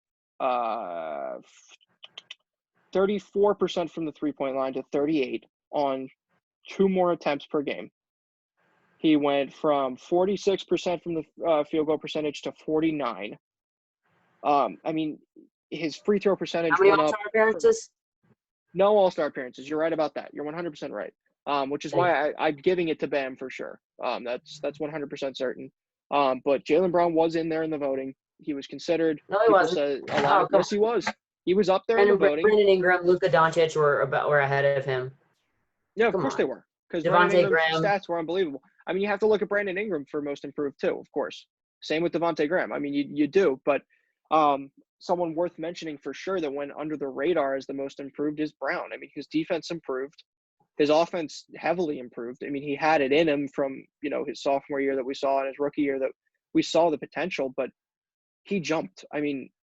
S1: 34% from the three-point line to 38 on 2 more attempts per game. He went from 46% from the field goal percentage to 49. His free throw percentage
S2: How many
S1: went up.
S2: All-Star appearances?
S1: No All-Star appearances. You're right about that. You're 100% right. Which is why I'm giving it to Bam for sure. That's 100% certain. But Jaylen Brown was in there in the voting. He was considered.
S2: No, he wasn't.
S1: Yes, he was. He was up there in the voting.
S2: Brandon Ingram, Luka Doncic were ahead of him.
S1: Yeah, of course they were. Because
S2: Devontae Graham
S1: stats were unbelievable. You have to look at Brandon Ingram for most improved too, of course. Same with Devontae Graham. You do. But someone worth mentioning for sure that went under the radar as the most improved is Brown. His defense improved. His offense heavily improved. He had it in him from, his sophomore year that we saw and his rookie year that we saw the potential, but he jumped.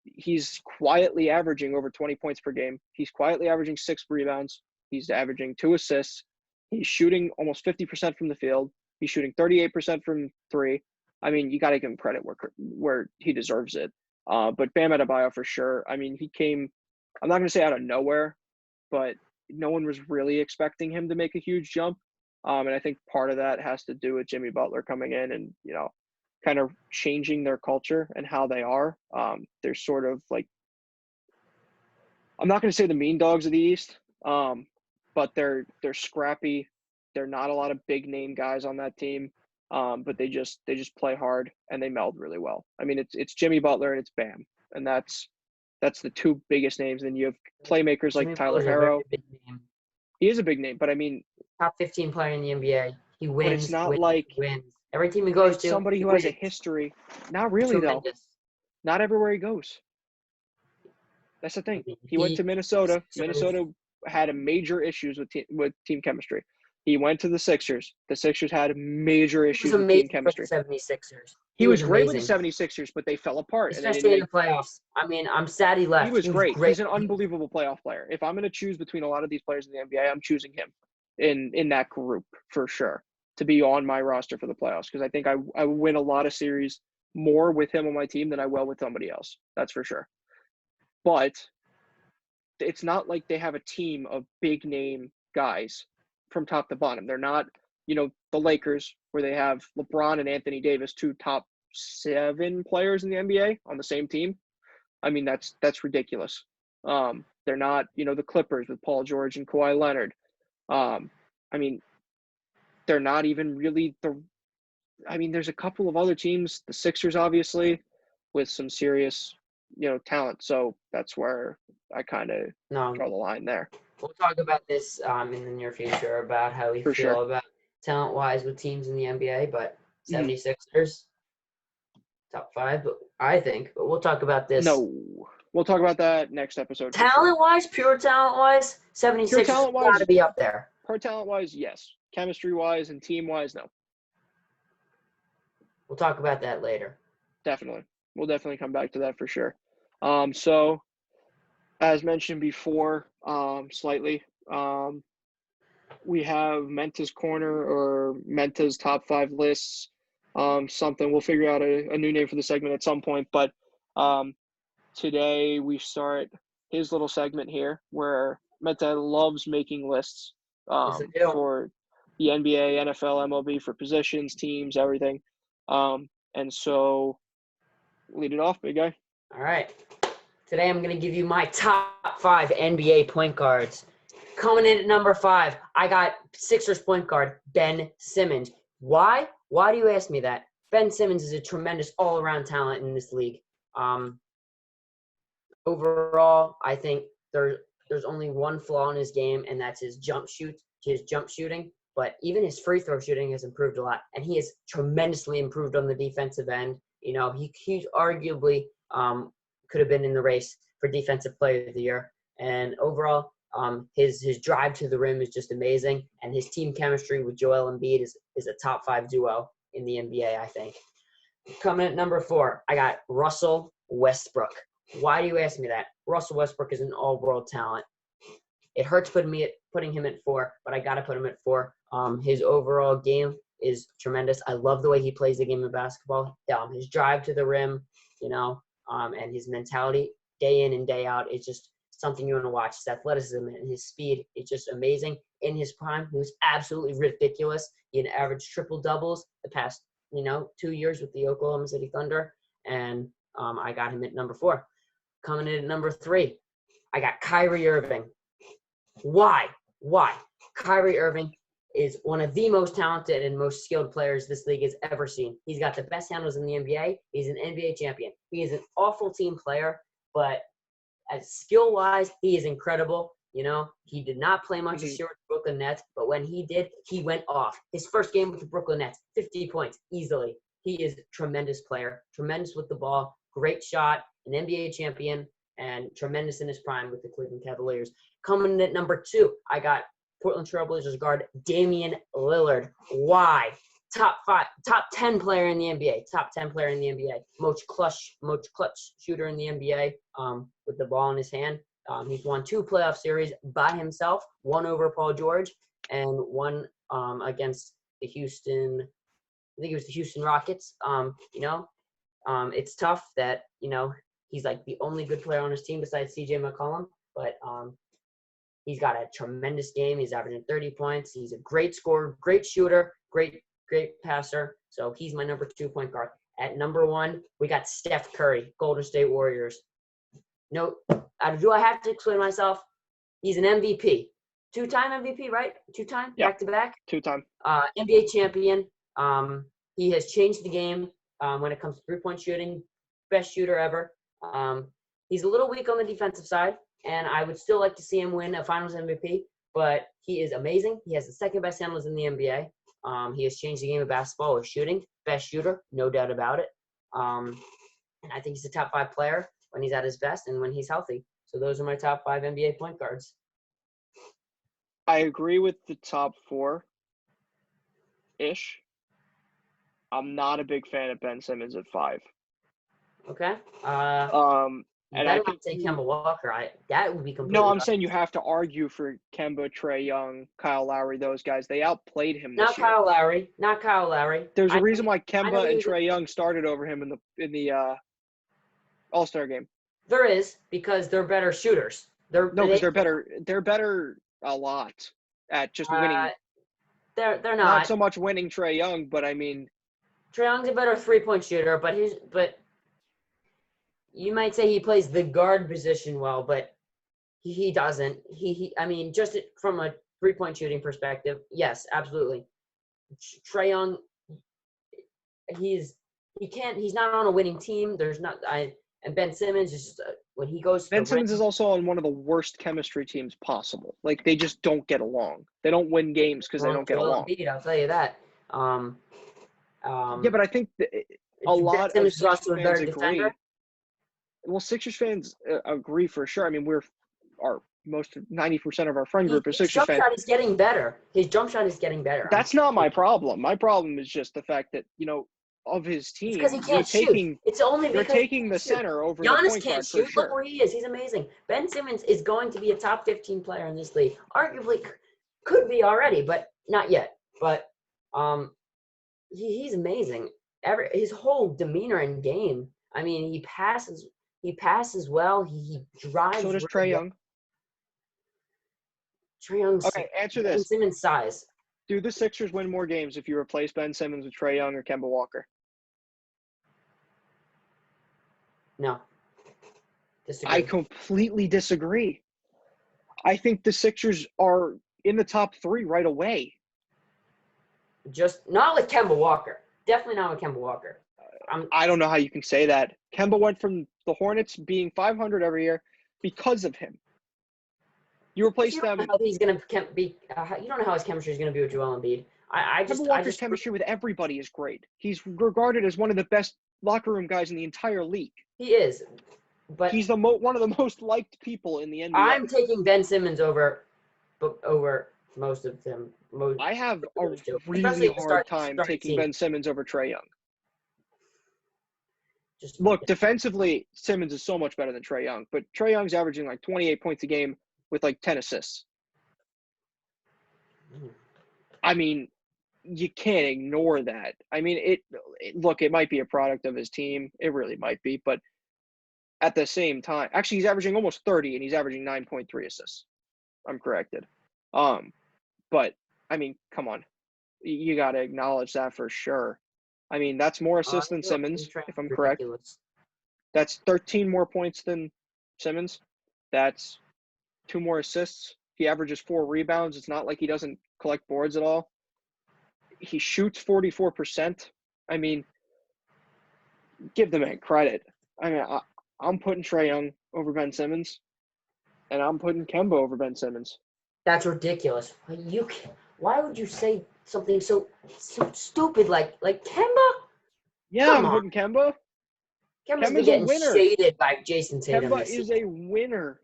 S1: He's quietly averaging over 20 points per game. He's quietly averaging 6 rebounds. He's averaging 2 assists. He's shooting almost 50% from the field. He's shooting 38% from 3. You got to give him credit where he deserves it. But Bam Adebayo for sure. He came, I'm not going to say out of nowhere, but no one was really expecting him to make a huge jump. And I think part of that has to do with Jimmy Butler coming in and, kind of changing their culture and how they are. They're sort of like, I'm not going to say the mean dogs of the East, but they're scrappy. They're not a lot of big name guys on that team, but they just play hard and they meld really well. It's Jimmy Butler and it's Bam, and that's the 2 biggest names. And you have playmakers like Tyler Herro. He is a big name, but
S2: top 15 player in the NBA. He wins.
S1: But it's not
S2: wins. Every team he goes to,
S1: somebody who has a history. Not really though. Not everywhere he goes. That's the thing. He went to Minnesota. Minnesota had major issues with team chemistry. He went to the Sixers. The Sixers had major issues with team chemistry.
S2: 76ers.
S1: He was great with the 76ers, but they fell apart.
S2: Especially in the playoffs. I'm sad he left.
S1: He was great. He's an unbelievable playoff player. If I'm going to choose between a lot of these players in the NBA, I'm choosing him in that group for sure to be on my roster for the playoffs, because I think I win a lot of series more with him on my team than I will with somebody else. That's for sure. But it's not like they have a team of big name guys from top to bottom. They're not, the Lakers where they have LeBron and Anthony Davis, 2 top 7 players in the NBA on the same team. That's ridiculous. They're not, the Clippers with Paul George and Kawhi Leonard. They're not even really there's a couple of other teams, the Sixers obviously, with some serious, talent. So that's where I kind of draw the line there.
S2: We'll talk about this in the near future about how we feel about talent-wise with teams in the NBA, but 76ers, top 5, I think. But we'll talk about this.
S1: No, we'll talk about that next episode.
S2: Talent-wise, pure talent-wise, 76ers got to be up there.
S1: Pure talent-wise, yes. Chemistry-wise and team-wise, no.
S2: We'll talk about that later.
S1: Definitely. We'll definitely come back to that for sure. So, as mentioned before, slightly, we have Menta's Corner or Menta's Top 5 lists. Something we'll figure out a new name for the segment at some point. But today we start his little segment here where Menta loves making lists for the NBA, NFL, MLB, for positions, teams, everything. And so lead it off, big guy.
S2: All right. Today I'm going to give you my top 5 NBA point guards. Coming in at number 5, I got Sixers point guard Ben Simmons. Why? Why do you ask me that? Ben Simmons is a tremendous all-around talent in this league. Overall, I think there's only one flaw in his game, and that's his jump shooting. But even his free throw shooting has improved a lot, and he has tremendously improved on the defensive end. You know, he arguably could have been in the race for Defensive Player of the Year. And overall, his drive to the rim is just amazing, and his team chemistry with Joel Embiid is a top 5 duo in the NBA, I think. Coming at number 4, I got Russell Westbrook. Why do you ask me that? Russell Westbrook is an all-world talent. It hurts putting him at 4, but I got to put him at 4. His overall game is tremendous. I love the way he plays the game of basketball. His drive to the rim, and his mentality day in and day out is just something you want to watch. His athleticism and his speed is just amazing. In his prime, he was absolutely ridiculous. He had averaged triple-doubles the past, 2 years with the Oklahoma City Thunder, and I got him at number 4. Coming in at number 3, I got Kyrie Irving. Why? Kyrie Irving is one of the most talented and most skilled players this league has ever seen. He's got the best handles in the NBA. He's an NBA champion. He is an awful team player, but as skill-wise, he is incredible. He did not play much this year with the Brooklyn Nets, but when he did, he went off. His first game with the Brooklyn Nets, 50 points easily. He is a tremendous player, tremendous with the ball, great shot, an NBA champion, and tremendous in his prime with the Cleveland Cavaliers. Coming in at number 2, I got Portland Trailblazers guard Damian Lillard. Why? Top 10 player in the NBA. Top 10 player in the NBA. Most clutch shooter in the NBA with the ball in his hand. He's won 2 playoff series by himself, one over Paul George and one against the Houston Rockets. It's tough that, he's like the only good player on his team besides CJ McCollum, but he's got a tremendous game. He's averaging 30 points. He's a great scorer, great shooter, great passer. So he's my number 2 point guard. At number 1, we got Steph Curry, Golden State Warriors. No, do I have to explain myself? He's an MVP. 2-time MVP, right? 2-time?
S1: Yeah.
S2: Back-to-back?
S1: 2-time.
S2: NBA champion. He has changed the game when it comes to three-point shooting. Best shooter ever. He's a little weak on the defensive side, and I would still like to see him win a Finals MVP, but he is amazing. He has the second best handles in the NBA. He has changed the game of basketball with shooting. Best shooter, no doubt about it. And I think he's a top 5 player when he's at his best and when he's healthy. So those are my top 5 NBA point guards.
S1: I agree with the top 4-ish. I'm not a big fan of Ben Simmons at 5.
S2: Okay.
S1: And
S2: I
S1: I
S2: would say Kemba Walker. That would be completely.
S1: No, I'm saying you have to argue for Kemba, Trae Young, Kyle Lowry, those guys. They outplayed him this year.
S2: Not Kyle Lowry.
S1: There's a reason why Kemba and Trae Young started over him in the All-Star game.
S2: There is, because they're better shooters.
S1: Because they're better. They're better a lot at just winning.
S2: They're not.
S1: Not so much winning Trae Young, but I mean.
S2: Trae Young's a better 3-point shooter, but you might say he plays the guard position well, but he doesn't. I mean, just from a 3-point shooting perspective, yes, absolutely. Trae Young, he's not on a winning team. And Ben Simmons is just when he goes.
S1: Ben Simmons is also on one of the worst chemistry teams possible. Like, they just don't get along. They don't win games because they don't get along.
S2: Indeed, I'll tell you that.
S1: Yeah, but I think a lot of Sixers fans agree. Well, Sixers fans agree for sure. I mean, 90% of our friend group is Sixers fans.
S2: His jump shot is getting better. His jump shot is getting better.
S1: That's not my problem. My problem is just the fact that, of his team,
S2: because he can't shoot. It's only because
S1: they're taking the center over
S2: Giannis
S1: the point
S2: can't
S1: guard
S2: shoot.
S1: for sure.
S2: Look where he is. He's amazing. Ben Simmons is going to be a top 15 player in this league. Arguably could be already, but not yet. But he's amazing. His whole demeanor and game. I mean, he passes well. He drives.
S1: So does Trae Young.
S2: Trae Young's
S1: okay. Answer this.
S2: Ben Simmons' size.
S1: Do the Sixers win more games if you replace Ben Simmons with Trae Young or Kemba Walker?
S2: No. Disagree.
S1: I completely disagree. I think the Sixers are in the top 3 right away.
S2: Just not with Kemba Walker. Definitely not with Kemba Walker.
S1: I don't know how you can say that. Kemba went from the Hornets being 500 every year because of him. You replace
S2: You don't know
S1: them.
S2: how he's gonna be. You don't know how his chemistry is gonna be with Joel Embiid.
S1: Kemba Walker's chemistry with everybody is great. He's regarded as one of the best locker room guys in the entire league.
S2: He is, but
S1: He's one of the most liked people in the NBA.
S2: I'm taking Ben Simmons over most of them.
S1: I have a really
S2: Especially to
S1: hard
S2: start
S1: time
S2: the
S1: taking
S2: season.
S1: Ben Simmons over Trae Young.
S2: Just
S1: Look, defensively, Simmons is so much better than Trae Young, but Trae Young's averaging like 28 points a game with like 10 assists. I mean, you can't ignore that. I mean, look, it might be a product of his team. It really might be, but at the same time, actually, he's averaging almost 30, and he's averaging 9.3 assists. I'm corrected. But I mean, come on, you got to acknowledge that for sure. I mean, that's more assists than Simmons, if I'm correct. That's 13 more points than Simmons. That's 2 more assists. He averages 4 rebounds. It's not like he doesn't collect boards at all. He shoots 44%. I mean, give the man credit. I mean, I'm putting Trae Young over Ben Simmons, and I'm putting Kemba over Ben Simmons.
S2: That's ridiculous. Why would you say something so stupid like Kemba?
S1: Yeah, I'm putting Kemba.
S2: Kemba's been getting shaded by Jason Tatum.
S1: Kemba is a winner.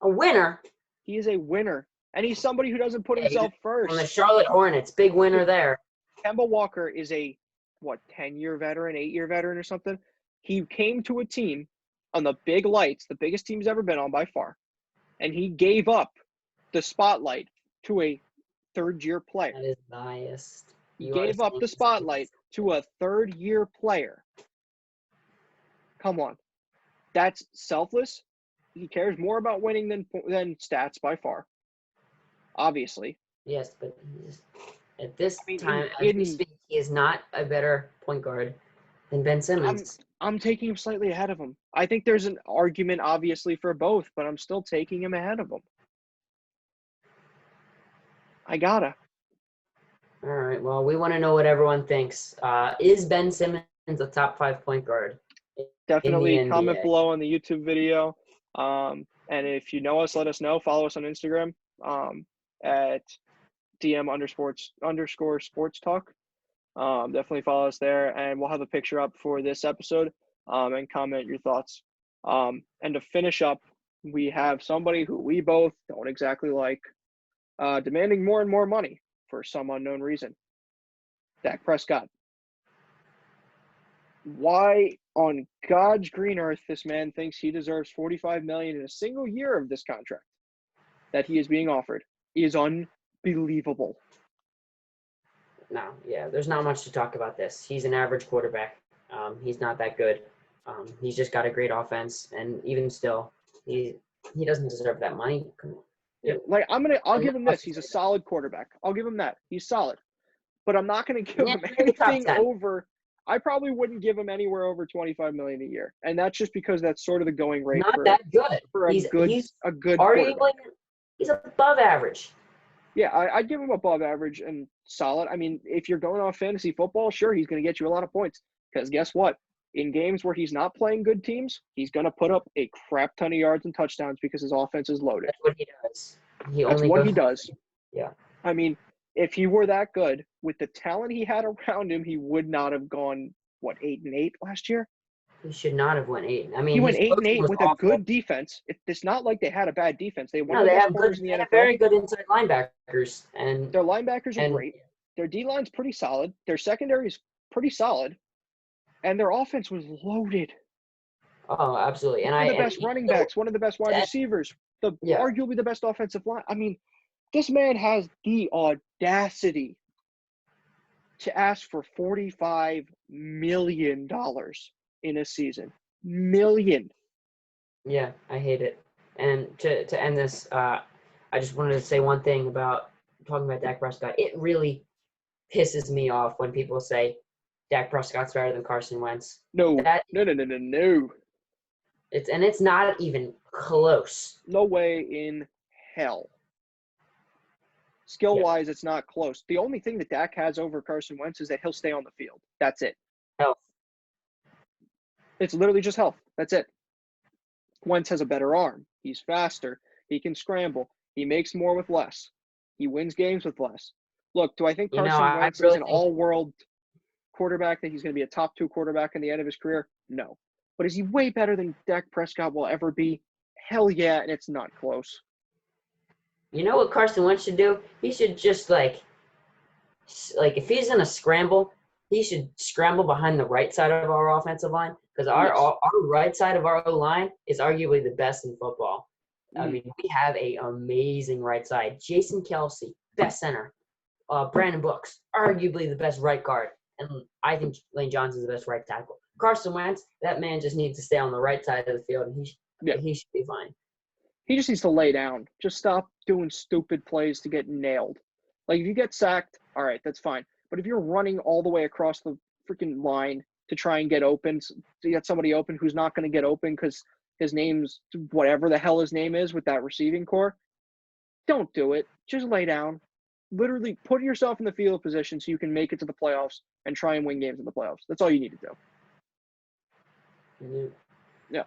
S2: A winner?
S1: He is a winner. And he's somebody who doesn't put himself first.
S2: On the Charlotte Hornets, big winner there.
S1: Kemba Walker is a, 10-year veteran, 8-year veteran or something? He came to a team on the big lights, the biggest team he's ever been on by far, and he gave up the spotlight to a third-year player.
S2: That is biased.
S1: He gave up the spotlight to a third-year player. Come on. That's selfless. He cares more about winning than stats by far. Obviously.
S2: Yes, but at this time, as we speak, he is not a better point guard than Ben Simmons.
S1: I'm taking him slightly ahead of him. I think there's an argument, obviously, for both, but I'm still taking him ahead of him. I gotta.
S2: All right. Well, we want to know what everyone thinks. Is Ben Simmons a top 5 point guard?
S1: Definitely comment below on the YouTube video. And if you know us, let us know. Follow us on Instagram at DM_sports talk. Definitely follow us there, and we'll have a picture up for this episode and comment your thoughts. And to finish up, we have somebody who we both don't exactly like demanding more and more money for some unknown reason. Dak Prescott. Why on God's green earth this man thinks he deserves $45 million in a single year of this contract that he is being offered is unbelievable.
S2: No, yeah, there's not much to talk about this. He's an average quarterback. He's not that good. He's just got a great offense, and even still, he doesn't deserve that money. Come on.
S1: Yeah, I'll give him this. He's a solid quarterback. I'll give him that. He's solid. But I'm not going to give him anything over. I probably wouldn't give him anywhere over $25 million a year, and that's just because that's sort of the going rate.
S2: Not that good.
S1: For a good
S2: arguably, he's above average.
S1: Yeah, I'd give him above average and solid. I mean, if you're going off fantasy football, sure, he's going to get you a lot of points. Because guess what? In games where he's not playing good teams, he's going to put up a crap ton of yards and touchdowns because his offense is loaded.
S2: That's what he does.
S1: That's what he does.
S2: Yeah.
S1: I mean, if he were that good, with the talent he had around him, he would not have gone, 8-8 last year?
S2: He should not have went 8. I mean,
S1: he went 8-8 with a good defense. It's not like they had a bad defense. They won the best corners in the NFL.
S2: They have very good inside linebackers, and
S1: their linebackers are great. Their D-line's pretty solid. Their secondary is pretty solid, and their offense was loaded.
S2: Oh, absolutely!
S1: One of the best running backs, one of the best wide receivers, arguably the best offensive line. I mean, this man has the audacity to ask for $45 million in a season. Million.
S2: Yeah, I hate it. And to end this, I just wanted to say one thing about talking about Dak Prescott. It really pisses me off when people say Dak Prescott's better than Carson Wentz.
S1: No.
S2: It's not even close.
S1: No way in hell. Skill-wise, it's not close. The only thing that Dak has over Carson Wentz is that he'll stay on the field. That's it.
S2: Health.
S1: It's literally just health. That's it. Wentz has a better arm. He's faster. He can scramble. He makes more with less. He wins games with less. Look, do I think
S2: You know,
S1: Carson
S2: I
S1: Wentz is
S2: really
S1: an
S2: think
S1: all-world quarterback, that he's going to be a top 2 quarterback in the end of his career? No. But is he way better than Dak Prescott will ever be? Hell yeah, and it's not close.
S2: you know what Carson Wentz should do? He should just like if he's in a scramble, he should scramble behind the right side of our offensive line because
S1: Yes.
S2: our right side of our line is arguably the best in football. I mean, we have a amazing right side. Jason Kelsey, best center. Brandon Brooks, arguably the best right guard, and I think Lane Johnson's the best right tackle. Carson Wentz, that man just needs to stay on the right side of the field, and he should be fine.
S1: He just needs to lay down. Just stop doing stupid plays to get nailed. Like, if you get sacked, all right, that's fine. But if you're running all the way across the freaking line to try and get open, to get somebody open who's not going to get open because his name's whatever the hell his name is with that receiving core, don't do it. Just lay down. Literally put yourself in the field position so you can make it to the playoffs and try and win games in the playoffs. That's all you need to do.
S2: Mm-hmm.
S1: Yeah.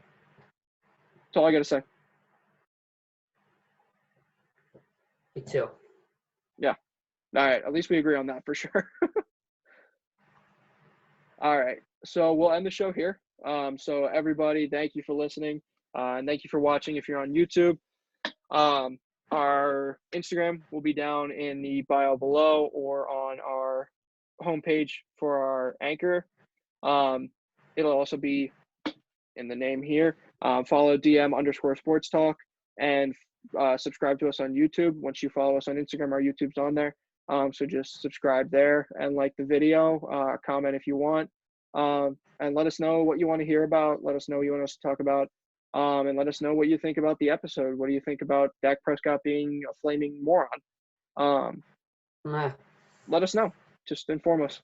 S1: That's all I got to say.
S2: Me too.
S1: Yeah. All right. At least we agree on that for sure. All right. So we'll end the show here. So everybody, thank you for listening. And thank you for watching if you're on YouTube. Our Instagram will be down in the bio below or on our homepage for our Anchor. It'll also be in the name here. Follow DM_sports talk and subscribe to us on YouTube. Once you follow us on Instagram, our YouTube's on there. So just subscribe there and like the video, comment if you want, and let us know what you want to hear about. Let us know what you want us to talk about, and let us know what you think about the episode. What do you think about Dak Prescott being a flaming moron? Let us know. Just inform us.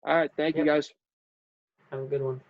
S1: All right. Thank you, guys.
S2: Have a good one.